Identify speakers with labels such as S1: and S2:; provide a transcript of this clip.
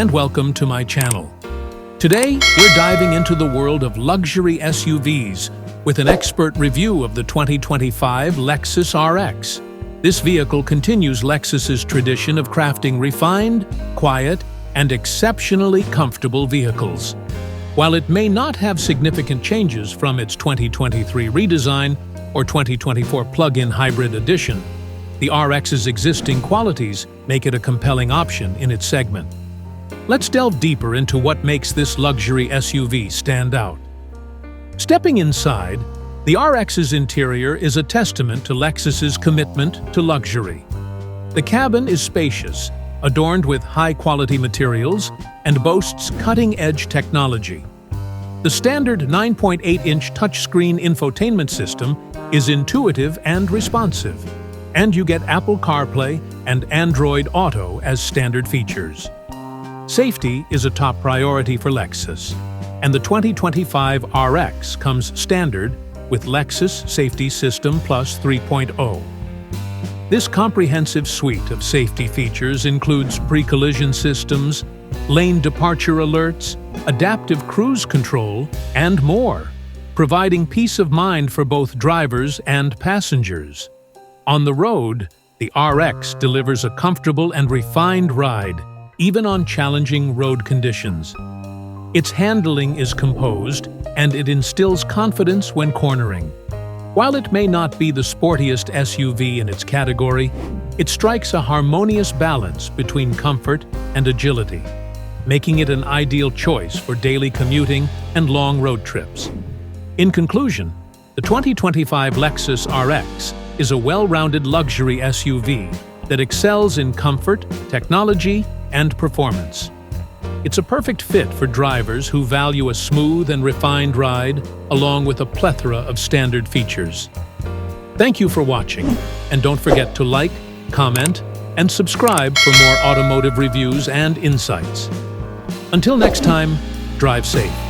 S1: and welcome to my channel. Today, we're diving into the world of luxury SUVs with an expert review of the 2025 Lexus RX. This vehicle continues Lexus's tradition of crafting refined, quiet, and exceptionally comfortable vehicles. While it may not have significant changes from its 2023 redesign or 2024 plug-in hybrid edition, the RX's existing qualities make it a compelling option in its segment. Let's delve deeper into what makes this luxury SUV stand out. Stepping inside, the RX's interior is a testament to Lexus's commitment to luxury. The cabin is spacious, adorned with high-quality materials, and boasts cutting-edge technology. The standard 9.8-inch touchscreen infotainment system is intuitive and responsive, and you get Apple CarPlay and Android Auto as standard features. Safety is a top priority for Lexus, and the 2025 RX comes standard with Lexus Safety System Plus 3.0. This comprehensive suite of safety features includes pre-collision systems, lane departure alerts, adaptive cruise control, and more, providing peace of mind for both drivers and passengers. On the road, the RX delivers a comfortable and refined ride, even on challenging road conditions. Its handling is composed, and it instills confidence when cornering. While it may not be the sportiest SUV in its category, it strikes a harmonious balance between comfort and agility, making it an ideal choice for daily commuting and long road trips. In conclusion, the 2025 Lexus RX is a well-rounded luxury SUV that excels in comfort, technology, and performance. It's a perfect fit for drivers who value a smooth and refined ride, along with a plethora of standard features. Thank you for watching, and don't forget to like, comment, and subscribe for more automotive reviews and insights. Until next time, drive safe.